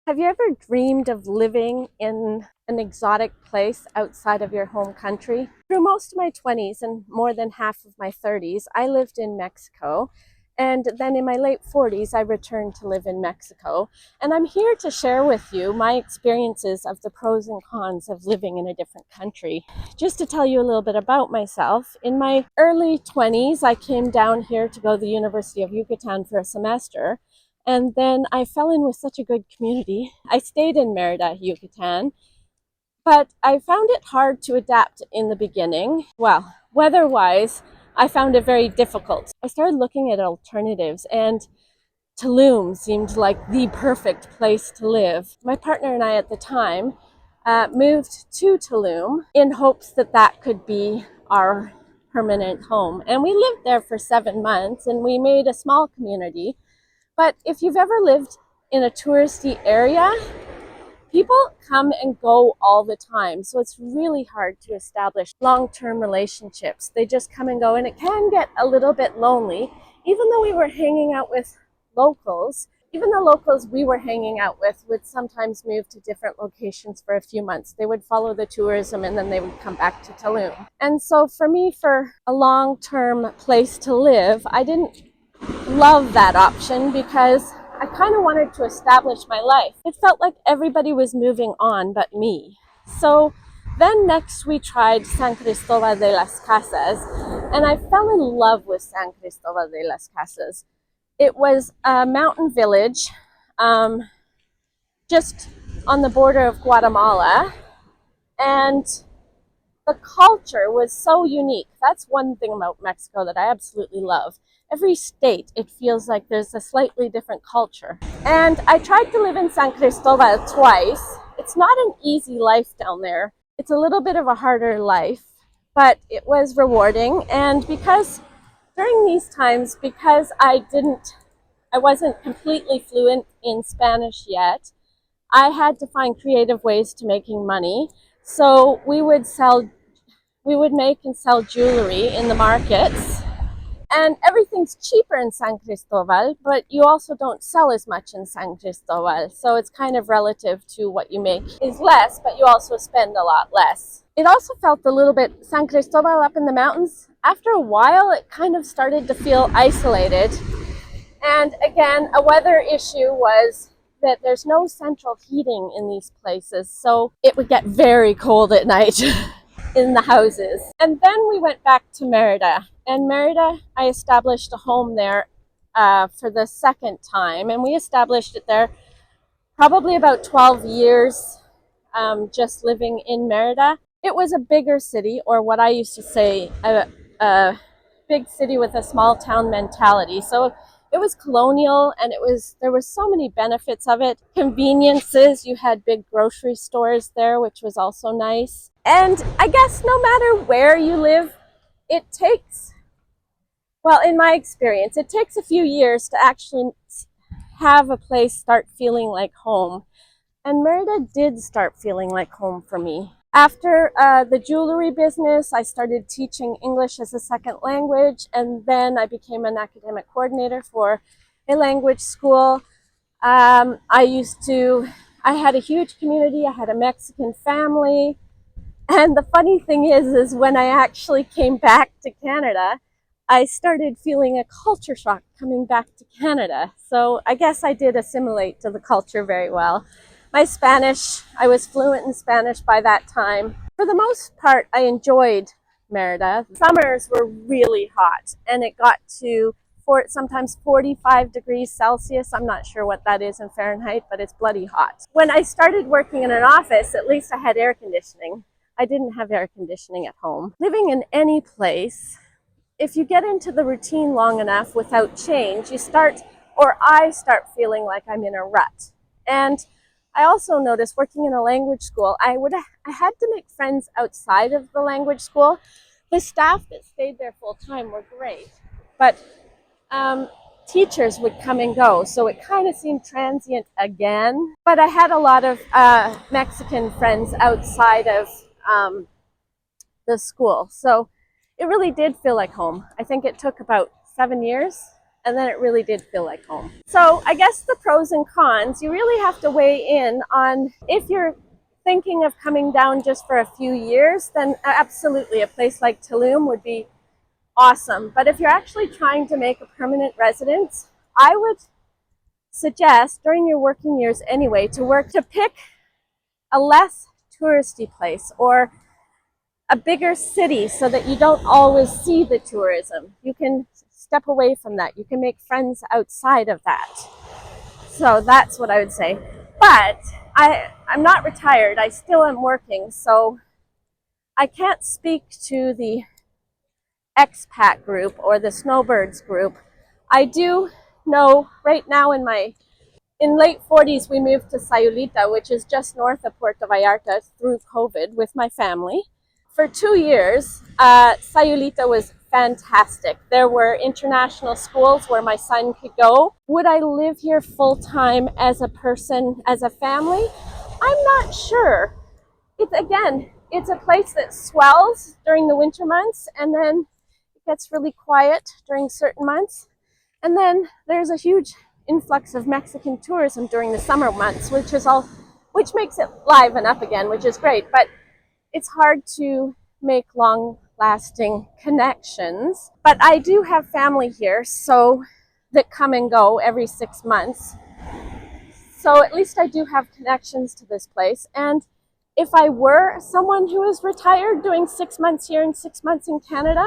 Have you ever dreamed of living in an exotic place outside of your home country? Through most of my 20s and more than half of my 30s, I lived in Mexico. And then in my late 40s, I returned to live in Mexico. And I'm here to share with you my experiences of the pros and cons of living in a different country. Just to tell you a little bit about myself, in my early 20s, I came down here to go to the University of Yucatan for a semester. And then I fell in with such a good community. I stayed in Merida, Yucatan, but I found it hard to adapt in the beginning. Well, weather-wise, I found it very difficult. I started looking at alternatives, and Tulum seemed like the perfect place to live. My partner and I at the time moved to Tulum in hopes that that could be our permanent home. And we lived there for 7 months, and we made a small community. But if you've ever lived in a touristy area, people come and go all the time. So it's really hard to establish long-term relationships. They just come and go, and it can get a little bit lonely. Even though we were hanging out with locals, even the locals we were hanging out with would sometimes move to different locations for a few months. They would follow the tourism and then they would come back to Tulum. And so for me, for a long-term place to live, I didn't love that option because I kind of wanted to establish my life. It felt like everybody was moving on but me. So then next we tried San Cristobal de las Casas, and I fell in love with San Cristobal de las Casas. It was a mountain village just on the border of Guatemala, and the culture was so unique. That's one thing about Mexico that I absolutely love. Every state, it feels like there's a slightly different culture. And I tried to live in San Cristobal twice. It's not an easy life down there. It's a little bit of a harder life, but it was rewarding. And because during these times, because I wasn't completely fluent in Spanish yet, I had to find creative ways to making money. So we would make and sell jewelry in the markets. And everything's cheaper in San Cristobal, but you also don't sell as much in San Cristobal. So it's kind of relative to what you make is less, but you also spend a lot less. It also felt a little bit, San Cristobal up in the mountains, after a while it kind of started to feel isolated. And again, a weather issue was that there's no central heating in these places. So it would get very cold at night in the houses. And then we went back to Merida. And Merida, I established a home there for the second time. And we established it there probably about 12 years just living in Merida. It was a bigger city, or what I used to say, a big city with a small town mentality. So it was colonial, and there were so many benefits of it. Conveniences, you had big grocery stores there, which was also nice. And I guess no matter where you live, it takes, well, in my experience, it takes a few years to actually have a place start feeling like home. And Merida did start feeling like home for me. After the jewelry business, I started teaching English as a second language, and then I became an academic coordinator for a language school. I had a huge community. I had a Mexican family. And the funny thing is when I actually came back to Canada, I started feeling a culture shock coming back to Canada. So I guess I did assimilate to the culture very well. My Spanish, I was fluent in Spanish by that time. For the most part, I enjoyed Merida. Summers were really hot, and it got to sometimes 45 degrees Celsius. I'm not sure what that is in Fahrenheit, but it's bloody hot. When I started working in an office, at least I had air conditioning. I didn't have air conditioning at home. Living in any place, if you get into the routine long enough without change, I start feeling like I'm in a rut. And I also noticed working in a language school, I had to make friends outside of the language school. The staff that stayed there full time were great, but teachers would come and go, so it kind of seemed transient again. But I had a lot of Mexican friends outside of the school, so it really did feel like home. I think it took about 7 years, and then it really did feel like home. So I guess the pros and cons, you really have to weigh in on if you're thinking of coming down just for a few years, then absolutely a place like Tulum would be awesome. But if you're actually trying to make a permanent residence, I would suggest during your working years anyway to pick a less touristy place or a bigger city so that you don't always see the tourism. You can step away from that. You can make friends outside of that. So that's what I would say. But I'm not retired. I still am working. So I can't speak to the expat group or the snowbirds group. I do know right now in late 40s, we moved to Sayulita, which is just north of Puerto Vallarta through COVID with my family. For 2 years, Sayulita was fantastic. There were international schools where my son could go. Would I live here full time as a person, as a family? I'm not sure. It's a place that swells during the winter months, and then it gets really quiet during certain months. And then there's a huge influx of Mexican tourism during the summer months, which makes it liven up again, which is great. But it's hard to make long-lasting connections. But I do have family here, so that come and go every 6 months. So at least I do have connections to this place. And if I were someone who is retired doing 6 months here and 6 months in Canada,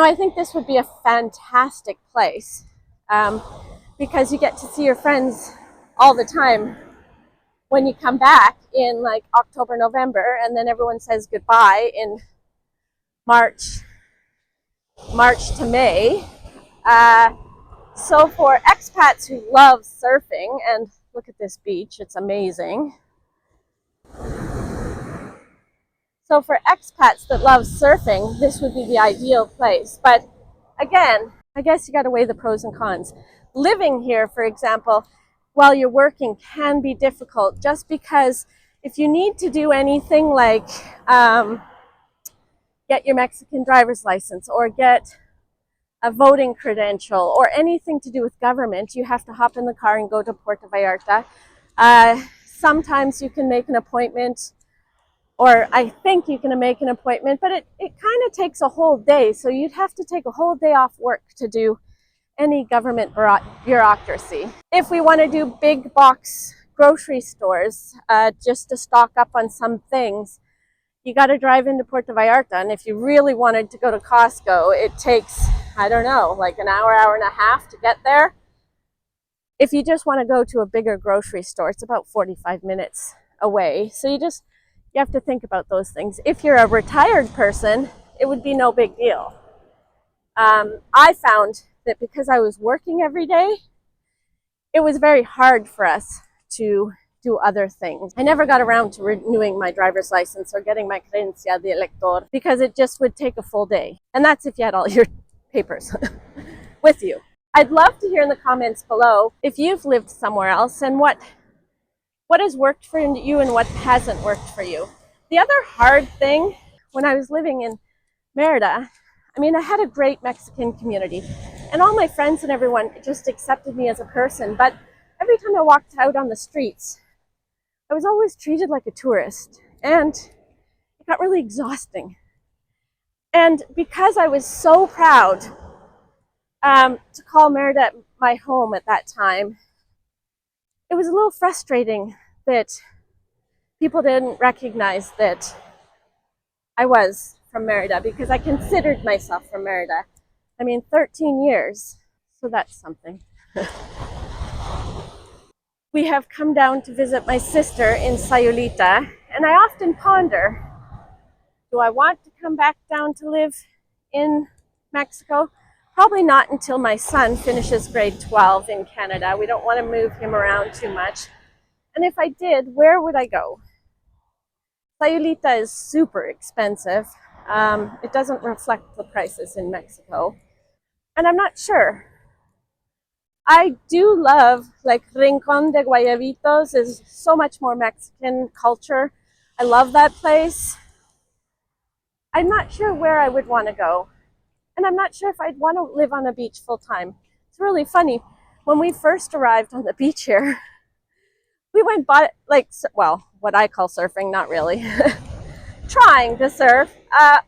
I think this would be a fantastic place because you get to see your friends all the time when you come back in like October, November, and then everyone says goodbye in March to May. So for expats who love surfing, and look at this beach, it's amazing. So for expats that love surfing, this would be the ideal place. But again, I guess you got to weigh the pros and cons. Living here, for example, while you're working can be difficult just because if you need to do anything like get your Mexican driver's license or get a voting credential or anything to do with government, you have to hop in the car and go to Puerto Vallarta. Sometimes you can make an appointment, or I think you can make an appointment, but it kind of takes a whole day. So you'd have to take a whole day off work to do any government bureaucracy. If we want to do big box grocery stores just to stock up on some things, you got to drive into Puerto Vallarta. And if you really wanted to go to Costco, it takes, I don't know, like an hour and a half to get there. If you just want to go to a bigger grocery store, it's about 45 minutes away. So you have to think about those things. If you're a retired person, it would be no big deal. I found that because I was working every day, it was very hard for us to do other things. I never got around to renewing my driver's license or getting my credencia de elector because it just would take a full day. And that's if you had all your papers with you. I'd love to hear in the comments below if you've lived somewhere else and what has worked for you and what hasn't worked for you. The other hard thing when I was living in Merida, I had a great Mexican community and all my friends and everyone just accepted me as a person. But every time I walked out on the streets, I was always treated like a tourist, and it got really exhausting. And because I was so proud to call Merida my home at that time, it was a little frustrating that people didn't recognize that I was from Merida, because I considered myself from Merida. 13 years, so that's something. We have come down to visit my sister in Sayulita, and I often ponder, do I want to come back down to live in Mexico? Probably not until my son finishes grade 12 in Canada. We don't want to move him around too much. And if I did, where would I go? Sayulita is super expensive. It doesn't reflect the prices in Mexico. And I'm not sure. I do love, like, Rincon de Guayabitos is so much more Mexican culture. I love that place. I'm not sure where I would want to go. And I'm not sure if I'd want to live on a beach full time. It's really funny. When we first arrived on the beach here, we went by, like, well, what I call surfing, not really, trying to surf,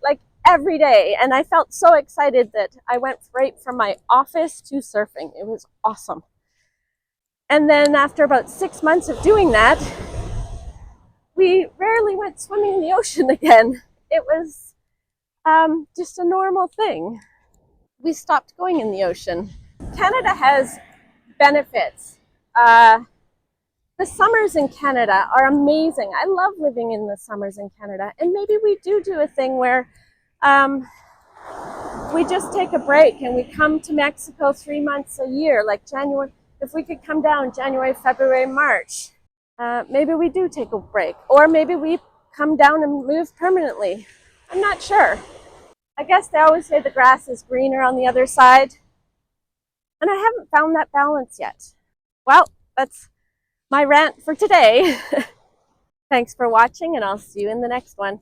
like every day. And I felt so excited that I went right from my office to surfing. It was awesome. And then after about 6 months of doing that, we rarely went swimming in the ocean again. It was just a normal thing. We stopped going in the ocean. Canada has benefits. The summers in Canada are amazing. I love living in the summers in Canada. And maybe we do a thing where we just take a break and we come to Mexico 3 months a year, like January. If we could come down January, February, March, maybe we do take a break. Or maybe we come down and move permanently. I'm not sure. I guess they always say the grass is greener on the other side. And I haven't found that balance yet. Well, that's my rant for today. Thanks for watching, and I'll see you in the next one.